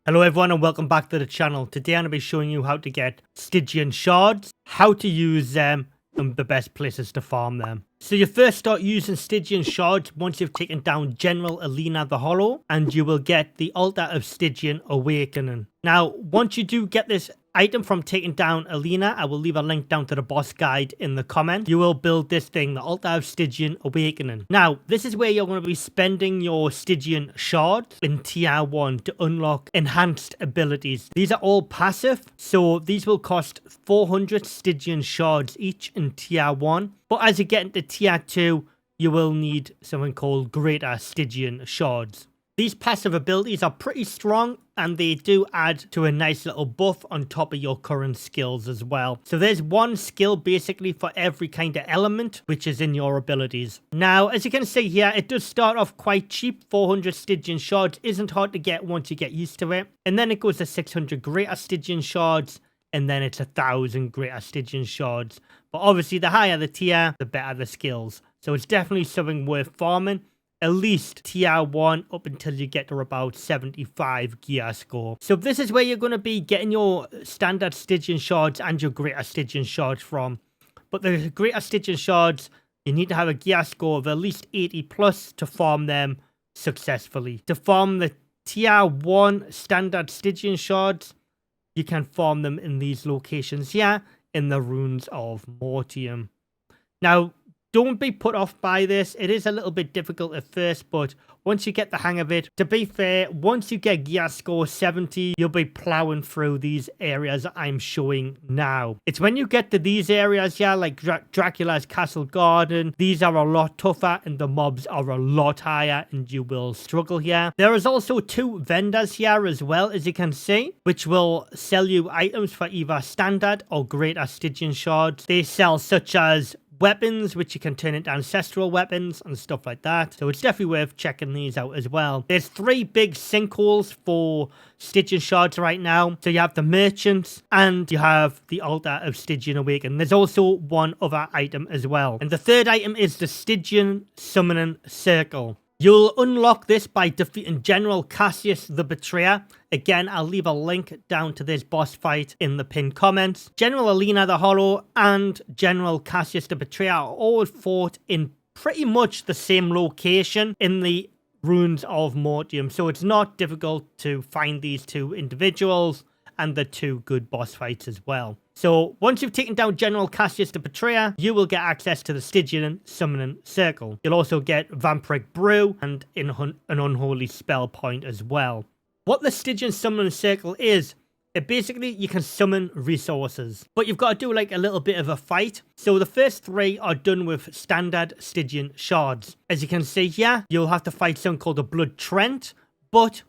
Hello everyone and welcome back to the channel. Today I'm going to be showing you how to get Stygian Shards, how to use them, and the best places to farm them. So you first start using Stygian Shards once you've taken down General Alina the Hollow, and you will get the Altar of Stygian Awakening. Now, once you do get this item from taking down Alina, I will leave a link down to the boss guide in the comment. You will build this thing, the Altar of Stygian Awakening. Now, this is where you're going to be spending your Stygian Shards in tier 1 to unlock enhanced abilities. These are all passive, so these will cost 400 Stygian Shards each in tier 1. But as you get into tier 2, you will need something called Greater Stygian Shards. These passive abilities are pretty strong and they do add to a nice little buff on top of your current skills as well. So there's one skill basically for every kind of element which is in your abilities. Now, as you can see here, it does start off quite cheap. 400 Stygian Shards isn't hard to get once you get used to it. And then it goes to 600 Greater Stygian Shards, and then it's 1,000 Greater Stygian Shards. But obviously the higher the tier, the better the skills. So it's definitely something worth farming. At least tier 1 up until you get to about 75 gear score. So this is where you're going to be getting your standard Stygian Shards and your Greater Stygian Shards from. But the Greater Stygian Shards, you need to have a gear score of at least 80 plus to farm them successfully. To farm the tier 1 standard Stygian Shards, you can farm them in these locations here in the Ruins of Mortium. Now, don't be put off by this. It is a little bit difficult at first, but once you get the hang of it, to be fair, once you get gear score 70, you'll be plowing through these areas I'm showing now. It's when you get to these areas here, like Dracula's Castle Garden, these are a lot tougher and the mobs are a lot higher and you will struggle here. There is also 2 vendors here as well, as you can see, which will sell you items for either standard or Greater Stygian Shards. They sell such as weapons, which you can turn into ancestral weapons and stuff like that. So it's definitely worth checking these out as well. There's 3 big sinkholes for Stygian Shards right now. So you have the merchants and you have the Altar of Stygian Awakening. There's also one other item as well. And the 3rd item is the Stygian Summoning Circle. You'll unlock this by defeating General Cassius the Betrayer. Again, I'll leave a link down to this boss fight in the pinned comments. General Alina the Hollow and General Cassius the Betrayer are all fought in pretty much the same location in the Ruins of Mortium. So it's not difficult to find these 2 individuals, and the 2 good boss fights as well. So once you've taken down General Cassius the Betrayer, you will get access to the Stygian Summoning Circle. You'll also get Vampiric Brew and an Unholy Spell Point as well. What the Stygian Summoning Circle is, basically you can summon resources, but you've got to do like a little bit of a fight. So the first 3 are done with standard Stygian Shards. As you can see here, you'll have to fight something called a Blood Trent, but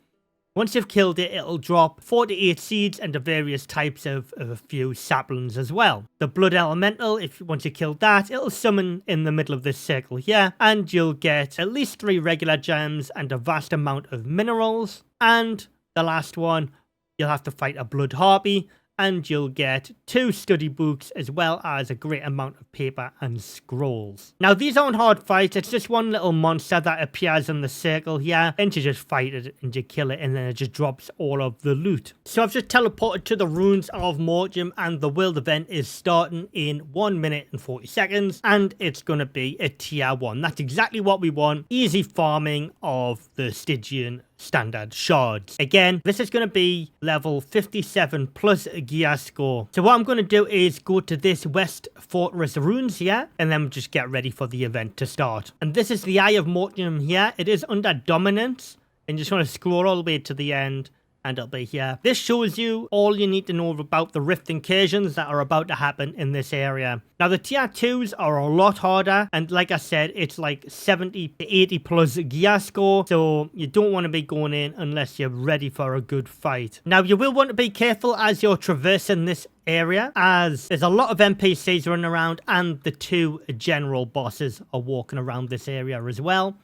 once you've killed it, it'll drop 48 seeds and the various types of a few saplings as well. The Blood Elemental, once you kill that, it'll summon in the middle of this circle here, and you'll get at least 3 regular gems and a vast amount of minerals. And the last one, you'll have to fight a Blood Harpy, and you'll get 2 study books as well as a great amount of paper and scrolls. Now, these aren't hard fights. It's just one little monster that appears in the circle here, and you just fight it and you kill it, and then it just drops all of the loot. So I've just teleported to the Ruins of Mortium, and the world event is starting in 1 minute and 40 seconds, and it's going to be a tier 1. That's exactly what we want. Easy farming of the Stygian standard shards. Again, this is going to be level 57 plus a gear score. So what I'm going to do is go to this West Fortress ruins here, and then just get ready for the event to start. And this is the Eye of Mortium here. It is under dominance, and you just want to scroll all the way to the end, and it'll be here. This shows you all you need to know about the rift incursions that are about to happen in this area. Now, the tier 2s are a lot harder, and like I said, it's like 70 to 80 plus gear score, so you don't want to be going in unless you're ready for a good fight. Now, you will want to be careful as you're traversing this area, as there's a lot of NPCs running around, and the 2 general bosses are walking around this area as well.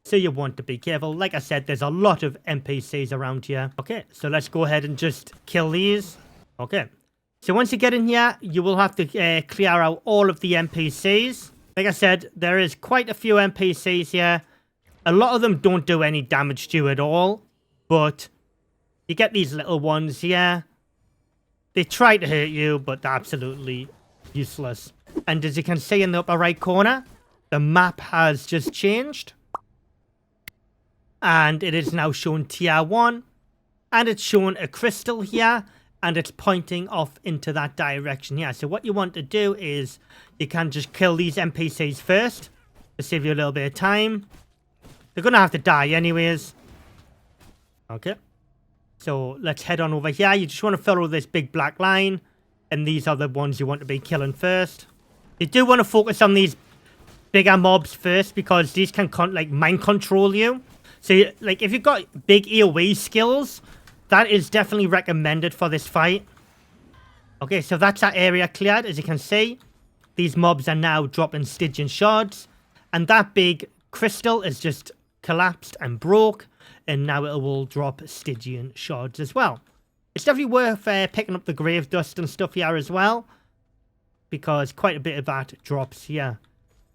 So you want to be careful. Like I said, there's a lot of NPCs around here. Okay, so let's go ahead and just kill these. Okay, so once you get in here, you will have to clear out all of the NPCs. Like I said, there is quite a few NPCs here. A lot of them don't do any damage to you at all, but You get these little ones here. They try to hurt you, but they're absolutely useless. And as you can see in the upper right corner, the map has just changed. And it is now shown tier 1. And it's showing a crystal here. And it's pointing off into that direction here. So what you want to do is you can just kill these NPCs first to save you a little bit of time. They're going to have to die anyways. Okay. So let's head on over here. You just want to follow this big black line. And these are the ones you want to be killing first. You do want to focus on these bigger mobs first because these can like mind control you. So like if you've got big AoE skills, that is definitely recommended for this fight. Okay, so that's that area cleared. As you can see, these mobs are now dropping Stygian shards. And that big crystal is just collapsed and broke. And now it will drop Stygian shards as well. It's definitely worth picking up the grave dust and stuff here as well. Because quite a bit of that drops here.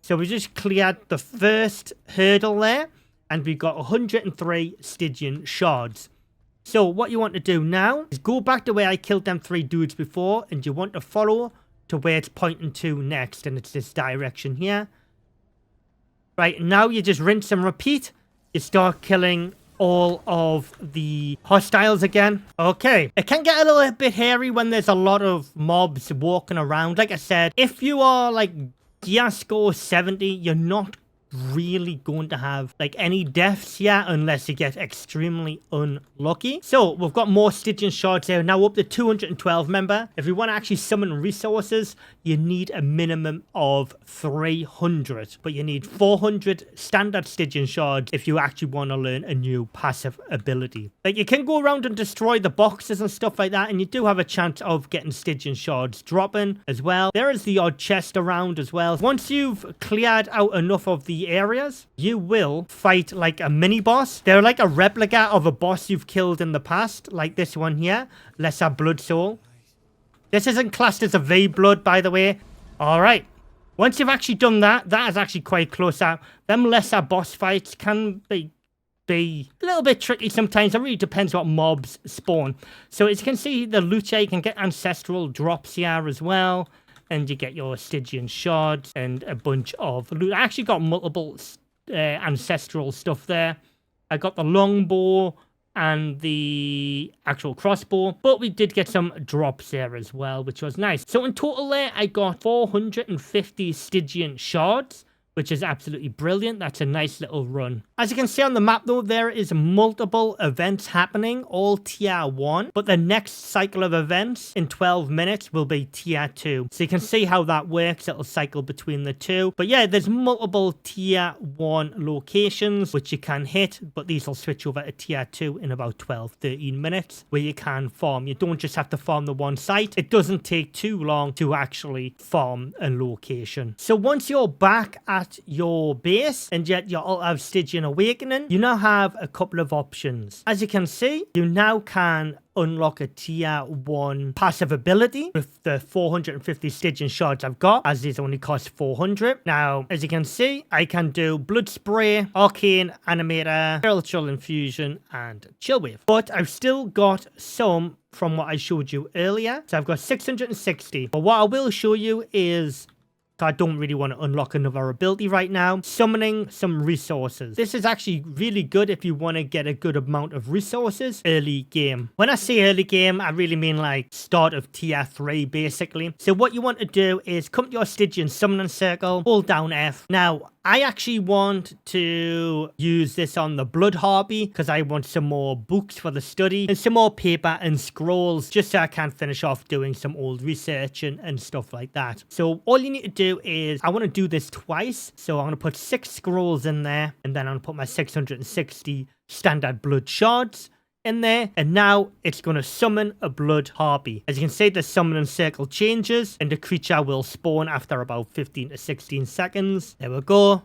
So we just cleared the first hurdle there. And we got 103 Stygian shards. So what you want to do now is go back to where I killed them 3 dudes before. And you want to follow to where it's pointing to next. And it's this direction here. Right, now you just rinse and repeat. You start killing all of the hostiles again. Okay, it can get a little bit hairy when there's a lot of mobs walking around. Like I said, if you are like gear score 70, you're not really going to have like any deaths here unless you get extremely unlucky. So we've got more Stygian shards here now, up to 212. Remember, if you want to actually summon resources, you need a minimum of 300, but you need 400 standard Stygian shards if you actually want to learn a new passive ability. Like you can go around and destroy the boxes and stuff like that, and you do have a chance of getting Stygian shards dropping as well. There is the odd chest around as well. Once you've cleared out enough of the areas, you will fight like a mini boss. They're like a replica of a boss you've killed in the past, like this one here, Lesser Blood Soul. This isn't classed as a V blood, by the way. All right, once you've actually done that, that is actually quite close out. Them lesser boss fights can be a little bit tricky sometimes. It really depends what mobs spawn. So as you can see, the loot here, you can get ancestral drops here as well. And you get your Stygian shards and a bunch of loot. I actually got multiple ancestral stuff there. I got the longbow and the actual crossbow. But we did get some drops there as well, which was nice. So in total there, I got 450 Stygian shards, which is absolutely brilliant. That's a nice little run. As you can see on the map though, there is multiple events happening, all tier 1. But the next cycle of events in 12 minutes will be tier 2. So you can see how that works. It'll cycle between the two. But yeah, there's multiple tier 1 locations which you can hit. But these will switch over to tier 2 in about 12-13 minutes where you can farm. You don't just have to farm the one site. It doesn't take too long to actually farm a location. So once you're back at your base and yet you're out of Stygian Awakening, you now have a couple of options. As you can see, you now can unlock a tier 1 passive ability with the 450 Stygian shards I've got, as these only cost 400. Now, as you can see, I can do Blood Spray, Arcane Animator, Spiritual Infusion, and Chill Wave. But I've still got some from what I showed you earlier. So I've got 660. But what I will show you is, I don't really want to unlock another ability right now, summoning some resources. This is actually really good if you want to get a good amount of resources early game. When I say early game, I really mean like start of tier 3 basically. So what you want to do is come to your Stygian summoning circle, hold down F. Now, I actually want to use this on the Blood Harpy because I want some more books for the study and some more paper and scrolls just so I can finish off doing some old research and stuff like that. So all you need to do is, I want to do this twice. So I'm going to put 6 scrolls in there and then I'm going to put my 660 standard blood shards in there, and now it's going to summon a Blood Harpy. As you can see, the summoning circle changes and the creature will spawn after about 15 to 16 seconds. There we go.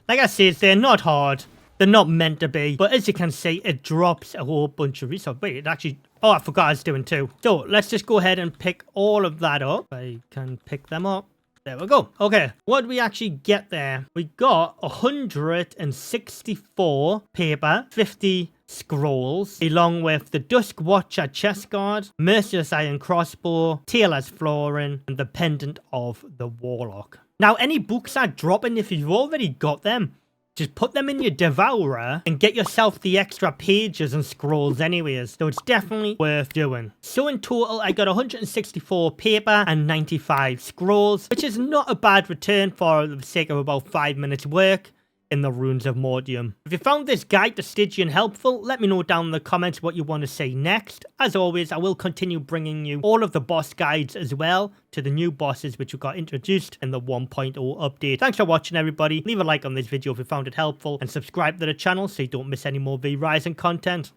Like I said, they're not hard. They're not meant to be, but as you can see, it drops a whole bunch of resources. Wait, it actually, oh, I forgot I was doing 2. So let's just go ahead and pick all of that up. I can pick them up. There we go. Okay, what did we actually get there? We got 164 paper, 50 scrolls, along with the Dusk Watcher chest guard, Merciless Iron Crossbow, Tailor's Flooring, and the Pendant of the Warlock. Now, any books are dropping, if you've already got them, just put them in your Devourer and get yourself the extra pages and scrolls anyways. So it's definitely worth doing. So in total, I got 164 paper and 95 scrolls, which is not a bad return for the sake of about 5 minutes work in the Runes of Mortium. If you found this guide to Stygian helpful, let me know down in the comments what you want to see next. As always, I will continue bringing you all of the boss guides as well to the new bosses which got introduced in the 1.0 update. Thanks for watching, everybody. Leave a like on this video if you found it helpful and subscribe to the channel so you don't miss any more vrising content.